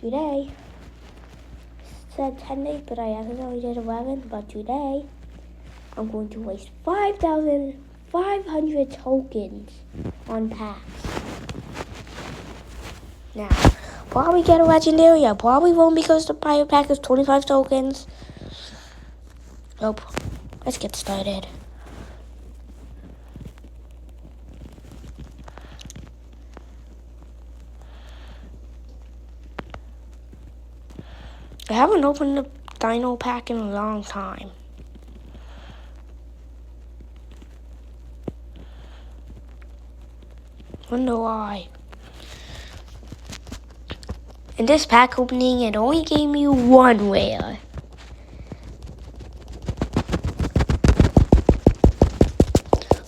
today said 10 days, but I accidentally did 11. But today, I'm going to waste 5,500 tokens on packs. Now, probably get a legendary. I probably won't because the pirate pack is 25 tokens. Nope. Let's get started. I haven't opened the dino pack in a long time. Wonder why. In this pack opening, it only gave me one rare.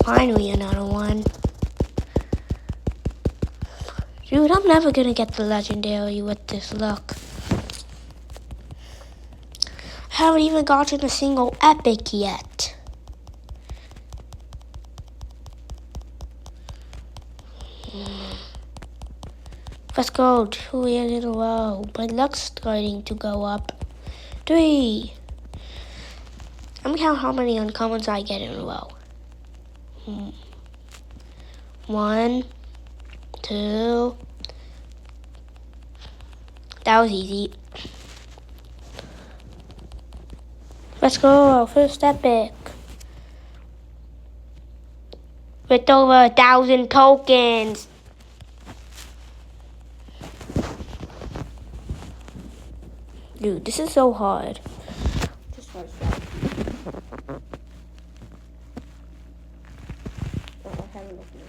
Finally, another one. Dude, I'm never gonna get the legendary with this luck. I haven't even gotten a single epic yet. Let's go, 2 years in a row. My luck's starting to go up. 3. I'm gonna count how many uncommons I get in a row. 1, 2. That was easy. Let's go, first epic. With over 1,000 tokens. Dude, this is so hard. Just for a second. Oh, I haven't opened it.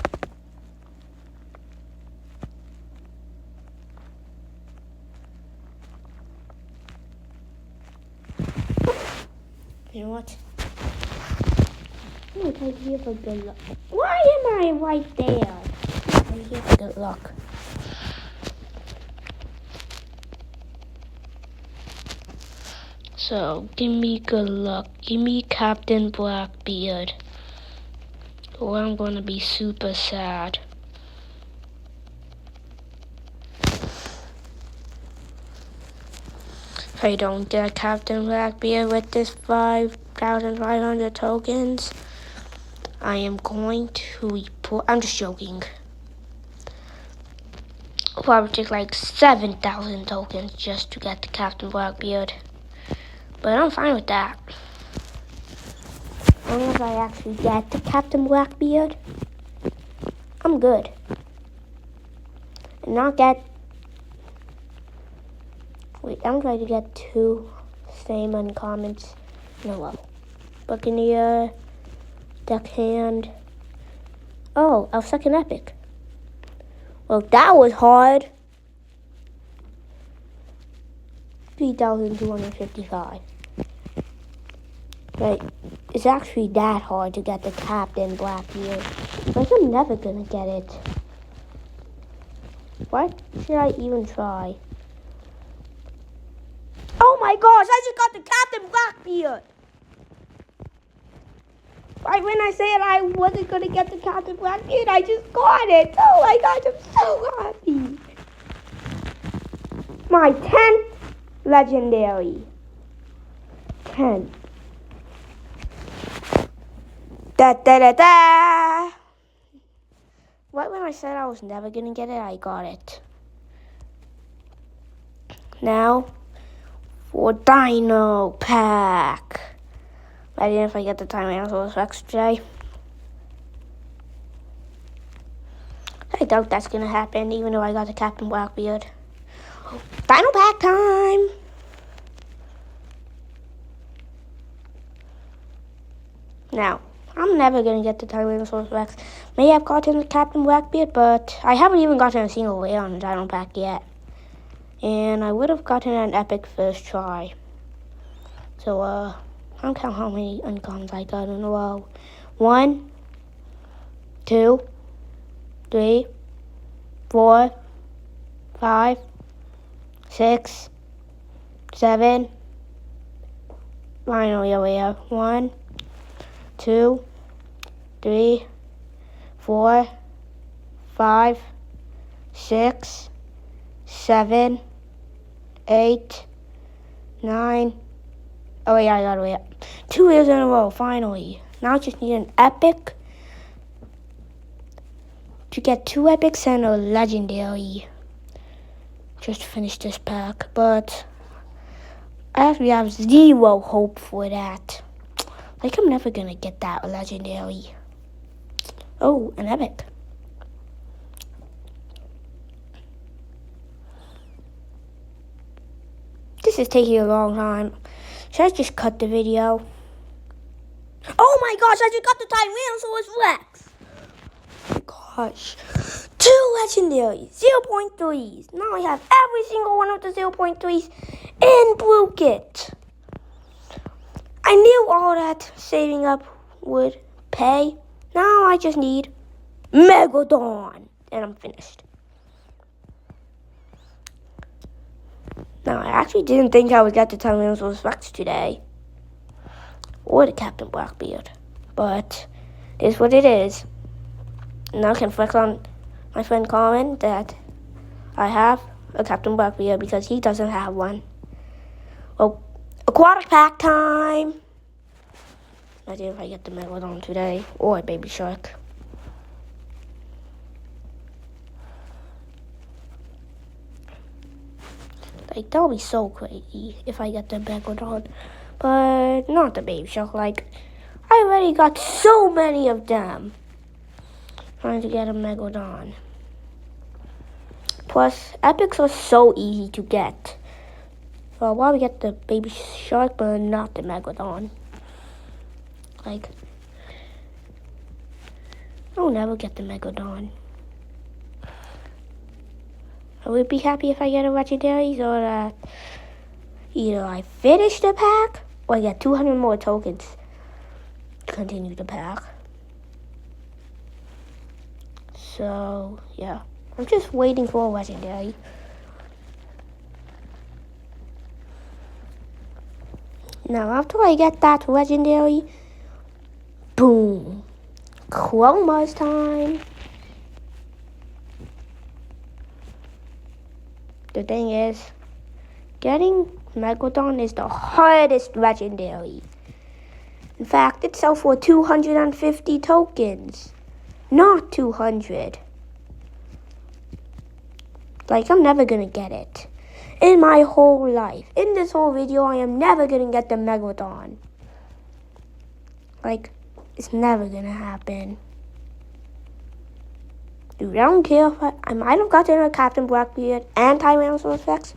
You know what? I'm going to type here for good luck. Why am I right there? I'm here for good luck. So, give me good luck. Give me Captain Blackbeard. Or I'm going to be super sad. If I don't get Captain Blackbeard with this 5,500 tokens, I am going to report. I'm just joking. I'll probably take like 7,000 tokens just to get the Captain Blackbeard. But I'm fine with that. As long as I actually get the Captain Blackbeard, I'm good. And not get... Wait, I'm trying to get 2 same uncommons in a row. Buccaneer, Deckhand. Oh, our second epic. Well, that was hard. 3,255. Right, it's actually that hard to get the Captain Blackbeard. Like, I'm never gonna get it. Why should I even try? Oh my gosh, I just got the Captain Blackbeard! Right when I said I wasn't gonna get the Captain Blackbeard, I just got it! Oh my gosh, I'm so happy! My 10th legendary. 10. Da da da da! Right when I said I was never gonna get it, I got it. Now, for Dino Pack. Ready if I get the Tyrannosaurus Rex today? I doubt that's gonna happen, even though I got the Captain Blackbeard. Dino Pack time! Now, I'm never gonna get the Tyrannosaurus Rex. May have gotten the Captain Blackbeard, but I haven't even gotten a single rare on the Dino Pack yet. And I would have gotten an epic first try. So, I don't count how many uncommons I got in a row. 1, 2, 3, 4, 5, 6, 7. Finally a rare. 1, 2, 3, 4, 5, 6, 7, 8, 9. Oh wait, I got it. 2 years in a row, finally. Now I just need an epic to get 2 epics and a legendary. Just to finish this pack, but I actually have 0 hope for that. Like, I'm never gonna get that legendary. Oh, an epic. This is taking a long time. Should I just cut the video? Oh my gosh, I just got the Tyrannosaurus Rex. Oh my gosh. 2 legendaries, 0.3s. Now I have every single one of the 0.3s in Blue Kit. I knew all that saving up would pay. Now I just need Megalodon. And I'm finished. Now, I actually didn't think I would get the Tyrannosaurus Rex today. Or the Captain Blackbeard. But it is what it is. Now I can flex on my friend Colin that I have a Captain Blackbeard because he doesn't have one. Well, aquatic pack time! Let's see if I get the Megalodon today. Or a baby shark. Like, that would be so crazy if I get the megalodon. But not the baby shark. Like, I already got so many of them. Trying to get a megalodon. Plus, epics are so easy to get. So I'll probably get the baby shark, but not the megalodon. Like, I'll never get the megalodon. I would be happy if I get a legendary, so that either I finish the pack or I get 200 more tokens to continue the pack. So, yeah. I'm just waiting for a legendary. Now, after I get that legendary, boom. Chroma's time. The thing is, getting Megalodon is the hardest legendary. In fact, it sells for 250 tokens, not 200. Like, I'm never gonna get it. In my whole life, in this whole video, I am never gonna get the Megalodon. Like, it's never gonna happen. Dude, I don't care if I might have gotten a Captain Blackbeard and Tyrannosaurus Rex,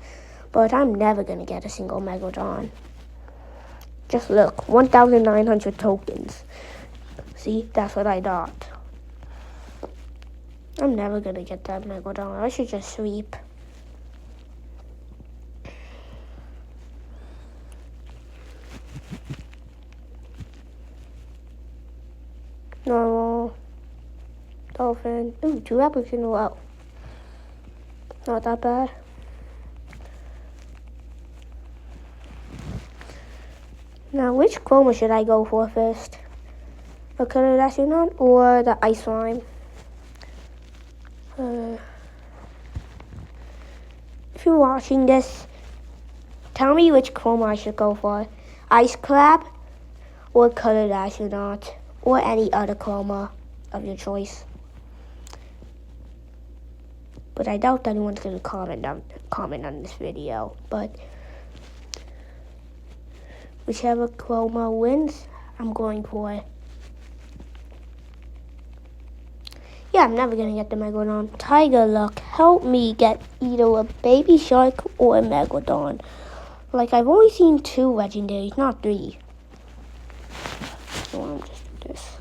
but I'm never going to get a single Megalodon. Just look, 1,900 tokens. See, that's what I thought. I'm never going to get that Megalodon. I should just sweep. No. Dolphin. Ooh, 2 epics in a row. Not that bad. Now, which chroma should I go for first? The colored astronaut or the ice slime? If you're watching this, tell me which chroma I should go for. Ice crab or colored astronaut or any other chroma of your choice. But I doubt anyone's going to comment on this video. But whichever chroma wins, I'm going for it. Yeah, I'm never going to get the Megalodon. Tiger Luck, help me get either a baby shark or a Megalodon. Like, I've only seen 2 legendaries, not 3. So I'm just do this.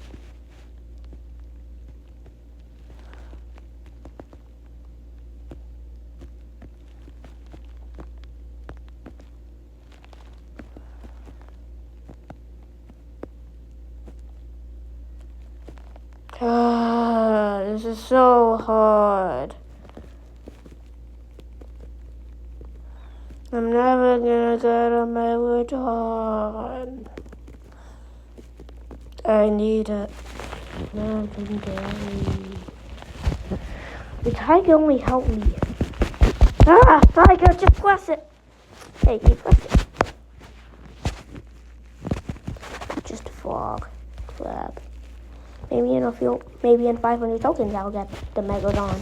This is so hard. I'm never gonna get a Megalodon. I need a legendary. The tiger only helped me. Tiger, just press it. Hey, keep lifting. Just a frog. Crab. Maybe in 500 tokens I'll get the megalodon.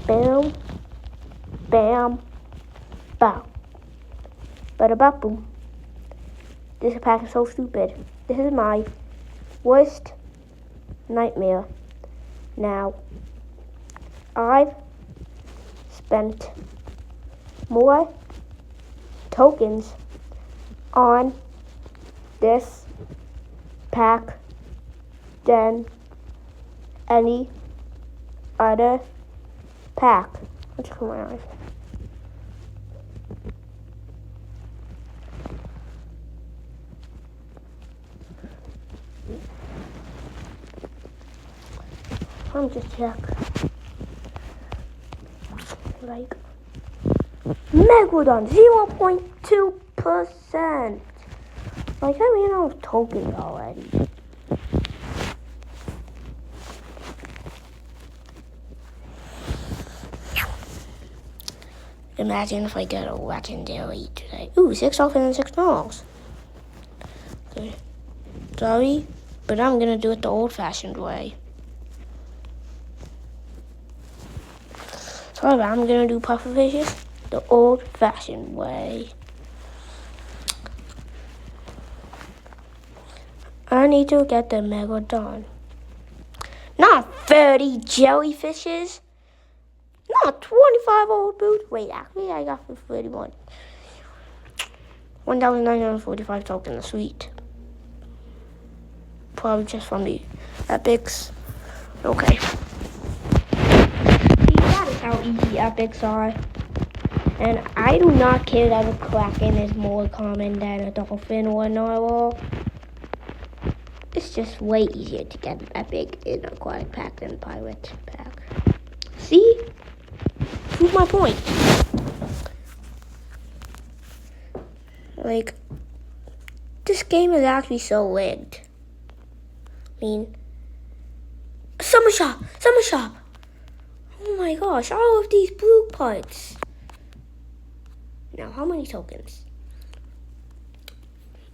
Bam. Bam. Bow. Bada bop boom. This pack is so stupid. This is my worst nightmare. Now, I've spent more tokens on this pack than any other pack. Let's close my eyes. Let me just check. Like meglodon 0.2%. Like I ran out of tokens already. Imagine if I get a legendary today. Ooh, 6 tokens and 6 norms. Okay. Sorry, but I'm gonna do it the old-fashioned way. Sorry, but I'm gonna do pufferfishes the old-fashioned way. I need to get the megalodon. Not 30 jellyfishes. Not 25 old boots. Wait, actually, I got for 31. 1,945 tokens. Sweet. Probably just from the epics. Okay. That is how easy epics are. And I do not care that a kraken is more common than a dolphin or a narwhal. It's just way easier to get an epic in an aquatic pack than a pirate pack. See? Prove my point. Like, this game is actually so rigged. I mean, summer shop. Oh my gosh, all of these blue parts. Now, how many tokens?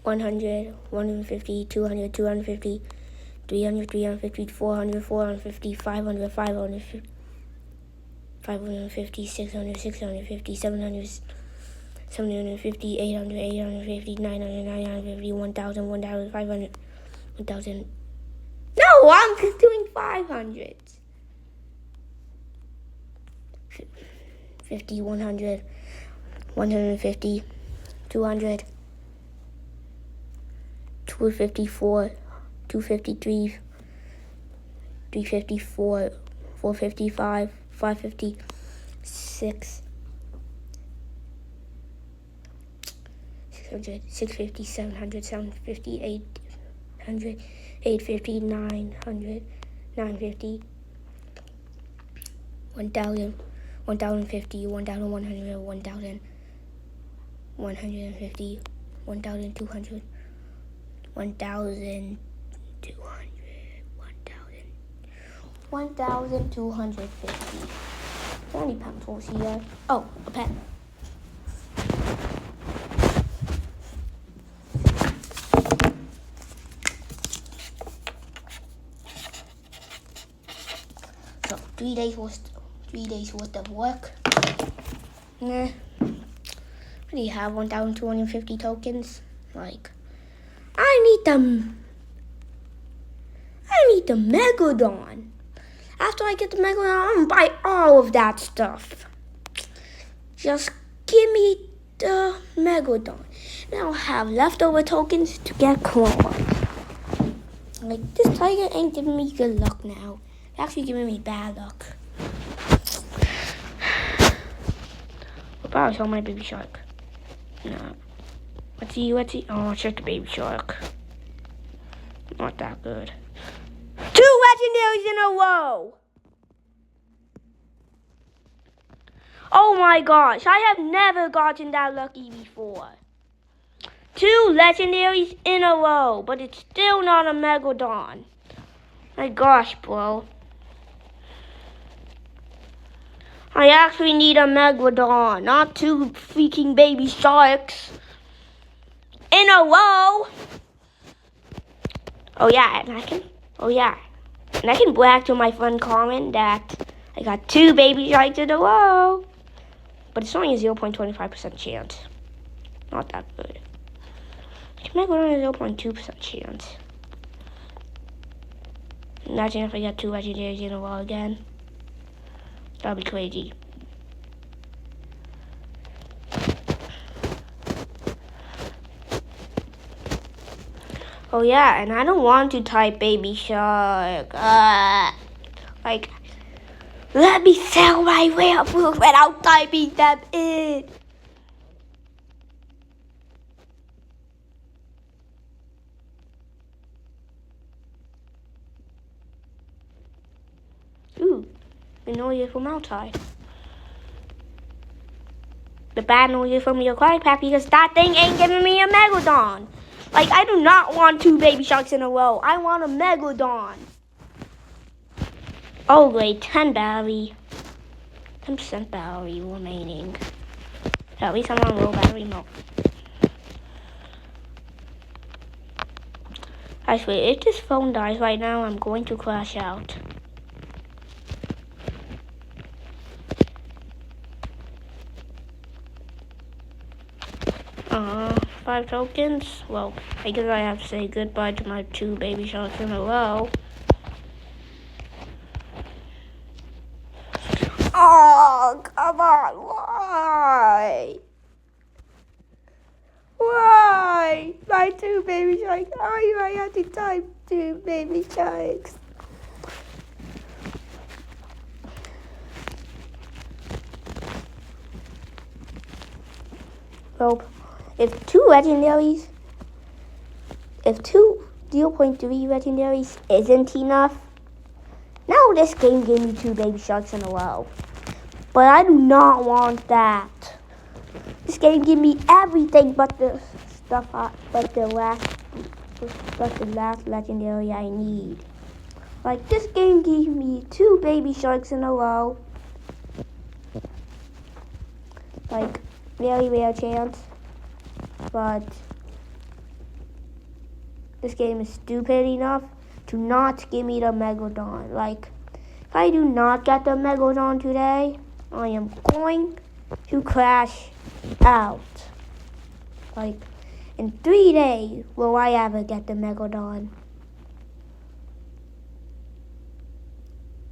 100, 150, 200, 250, 300, 350, 400, 450, 500, 550, 550, 600, 650, 700, 750, 800, 850, 900, 950, 1,000, 1,500, 1,000. No, I'm just doing 500. 50, 100, 150, 200, 254, 253, 354, 455, 556, 600, 650, 700, 750, 800, 850, 900, 950, 1,000, 1,050, 1,100, 1,000, 150, 1,200, 1,200, 1,250. How many pencils here? Oh, a pen. So 3 days worth of work. Nah. I already have 1,250 tokens. Like, I need the megalodon. After I get the megalodon, I'm gonna buy all of that stuff. Just give me the megalodon. And I'll have leftover tokens to get chroma. Like, this tiger ain't giving me good luck now. It's actually giving me bad luck. I'll probably show my baby shark. No. Let's see. Oh, it's just a baby shark. Not that good. 2 legendaries in a row! Oh my gosh, I have never gotten that lucky before. 2 legendaries in a row, but it's still not a megalodon. My gosh, bro. I actually need a megalodon, not 2 freaking baby sharks in a row. Oh yeah, and I can brag to my friend Carmen that I got 2 baby sharks in a row. But it's only a 0.25% chance. Not that good. Megalodon is 0.2% chance. Imagine if I get 2 legendaries in a row again. That'd be crazy. Oh yeah, and I don't want to type baby shark. Like, let me sell my werewolf without typing them in. Ooh, the noise from outside. The bad noise from your cry pack because that thing ain't giving me a megalodon. Like, I do not want 2 baby sharks in a row. I want a megalodon. Oh, great, 10 battery. 10% battery remaining. At least I'm on low battery mode. I swear, if this phone dies right now, I'm going to crash out. Uh, 5 tokens? Well, I guess I have to say goodbye to my 2 baby sharks in a row. Oh, come on, why? Why? My 2 baby sharks. Oh, I have to type 2 baby sharks. Well, if 2 legendaries, if 2 0.3 legendaries isn't enough, now this game gave me 2 baby sharks in a row. But I do not want that. This game gave me everything but the stuff, but the last legendary I need. Like, this game gave me 2 baby sharks in a row. Like, very rare chance. But this game is stupid enough to not give me the megalodon. Like, if I do not get the megalodon today, I am going to crash out. Like, in 3 days will I ever get the megalodon.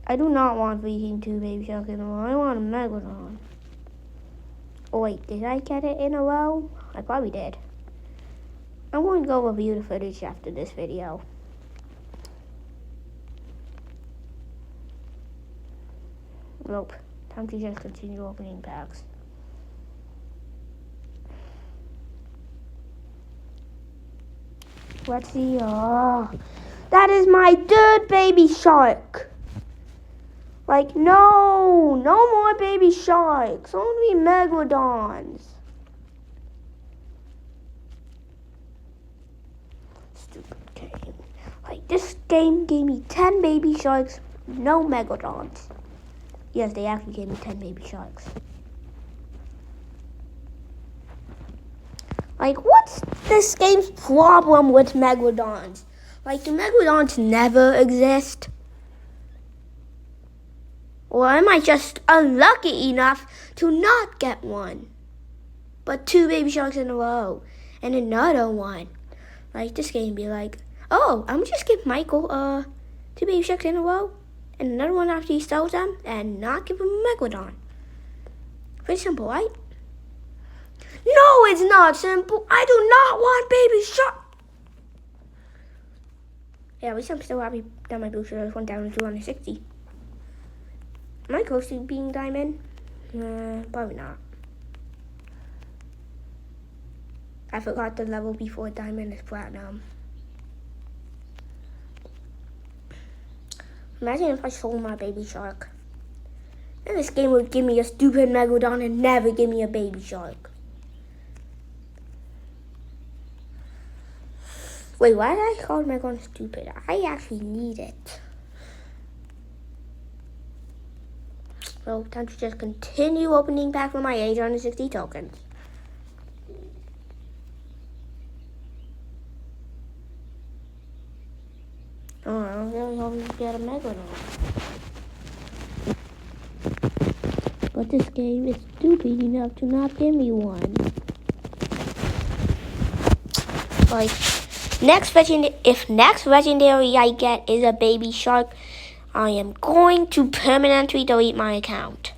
I do not want freaking 2 baby sharks in a row. I want a megalodon. Oh wait, did I get it in a row? I probably did. I'm going to go review the footage after this video. Nope. Time to just continue opening packs. Let's see. Oh, that is my 3rd baby shark. Like, no more baby sharks. Only megalodons. Stupid game. Like, this game gave me 10 baby sharks, no megalodons. Yes, they actually gave me 10 baby sharks. Like, what's this game's problem with megalodons? Like, do megalodons never exist? Or am I just unlucky enough to not get one? But 2 baby sharks in a row. And another one. Like, this game be like, oh, I'm just give Michael 2 baby sharks in a row. And another one after he sells them. And not give him a megalodon. Pretty simple, right? No, it's not simple. I do not want baby shark. Yeah, at least I'm still happy that my booster went down to 260. Am I close to being diamond? Probably not. I forgot the level before diamond is platinum. Imagine if I sold my baby shark. Then this game would give me a stupid megalodon and never give me a baby shark. Wait, why did I call megalodon stupid? I actually need it. So time to just continue opening packs with my 860 tokens. Oh, I really hope you get a megalodon. But this game is stupid enough to not give me one. Like, if next legendary I get is a baby shark, I am going to permanently delete my account.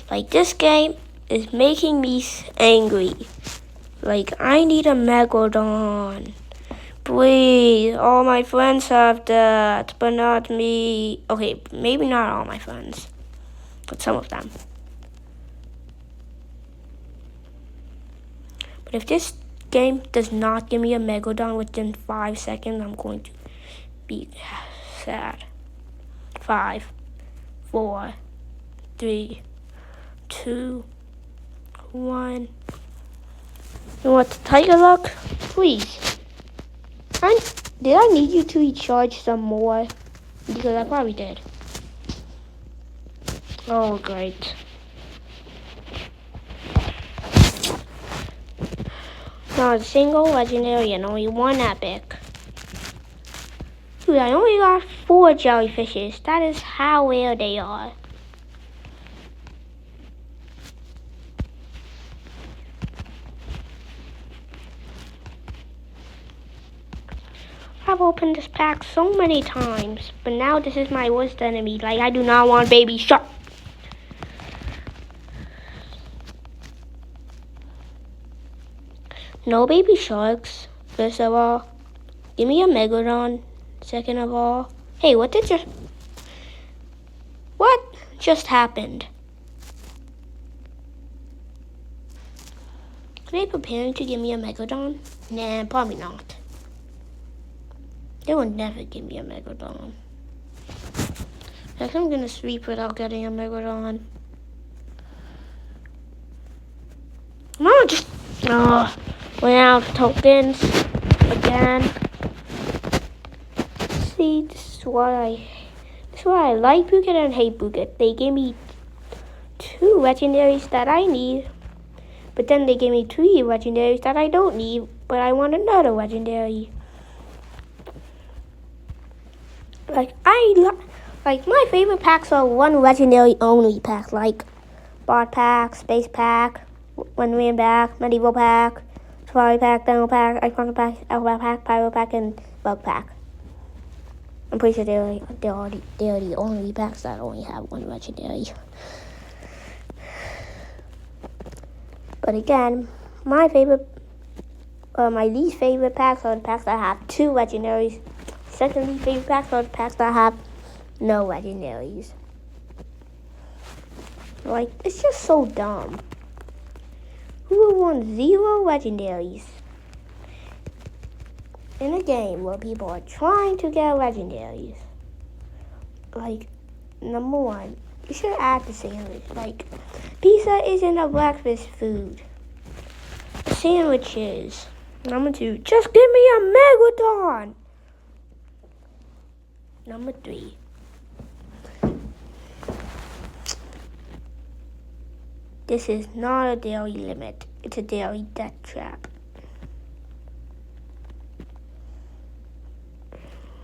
Like, this game is making me angry. Like, I need a megalodon. Please, all my friends have that, but not me. Okay, maybe not all my friends, but some of them. But if this game does not give me a megalodon within 5 seconds, I'm going to be sad. 5, 4, 3, 2, 1. You want the tiger luck? Please. Did I need you to recharge some more? Because I probably did. Oh, great. Not a single legendary and only one epic. Dude, I only got 4 jellyfishes. That is how rare they are. I've opened this pack so many times, but now this is my worst enemy. Like, I do not want baby shark. No baby sharks, first of all. Give me a megalodon, second of all. Hey, what just happened? Are they preparing to give me a megalodon? Nah, probably not. They will never give me a megalodon. Like, I'm gonna sweep without getting a megalodon. No, just went out of tokens again. See, this is why I like Buket and hate Buket. They gave me 2 legendaries that I need, but then they gave me 3 legendaries that I don't need, but I want another legendary. Like, my favorite packs are 1 legendary only packs, like bot pack, space pack, 1 random pack, medieval pack, safari pack, dino pack, iconic pack, alpha pack, pyro pack, and bug pack. I'm pretty sure they're the only packs that only have 1 legendary. But again, my least favorite packs are the packs that have 2 legendaries. Second least favorite packs are the packs that have no legendaries. Like, it's just so dumb. Who would want 0 legendaries in a game where people are trying to get legendaries? Like, number 1, you should add the sandwich. Like, pizza isn't a breakfast food. A sandwich is. Number 2, just give me a megalodon. Number 3, this is not a daily limit. It's a daily death trap.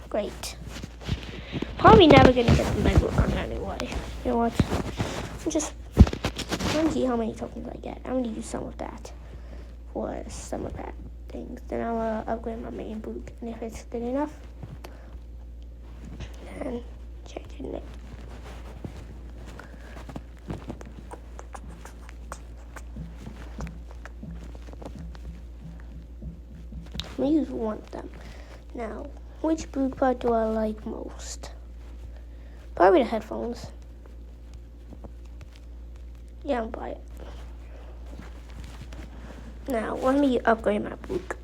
Great. Probably never gonna get the megalodon anyway. You know what? I'm gonna see how many tokens I get. I'm gonna use some of that for summer pack things. Then I'll upgrade my main boot, and if it's good enough, then change it. I'm gonna use one of them. Now, which boot part do I like most? Probably the headphones. Yeah, I'll buy it. Now, let me upgrade my boot.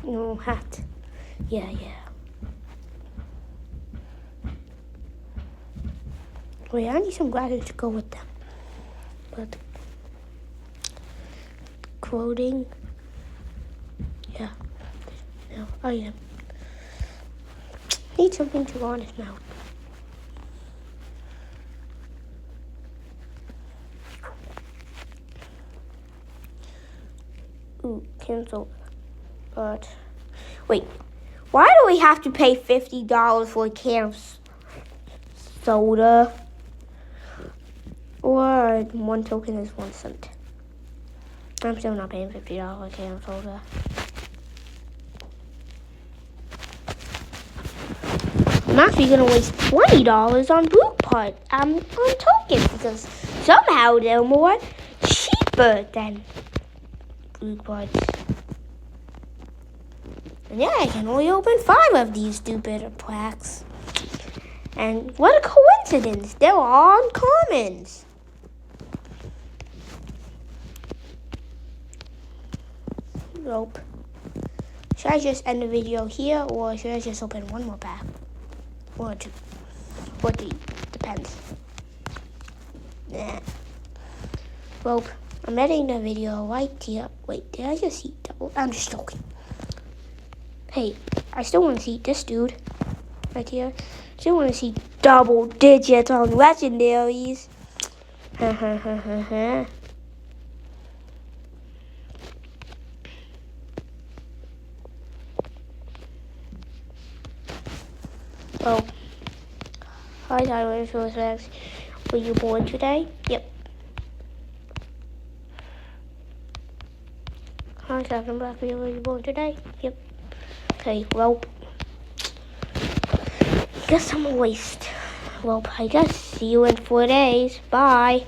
No hat. Yeah. Wait, I need some graphics to go with them. But quoting. Yeah. No, I am. Need something to go on his mouth. Ooh, cancel. But wait, why do we have to pay $50 for a can of soda? Or 1 token is 1 cent. I'm still not paying $50 for a can of soda. I'm actually gonna waste $20 on boot part on tokens because somehow they're more cheaper than boot parts. And yeah, I can only open 5 of these stupid packs. And what a coincidence! They're all uncommons. Nope. Should I just end the video here, or should I just open 1 more pack? 1 or 2. Or 3. Depends. Nah. Well, I'm editing the video right here. Wait, did I just see double? I'm just joking. Hey, I still want to see this dude. Right here. Still want to see double digits on legendaries. Ha ha ha ha ha. Oh. Hi, Dinosaurs. Were you born today? Yep. Hi, Captain Blackbeard. Were you born today? Yep. Okay, well. Guess I'm a waste. Well, I guess see you in 4 days. Bye.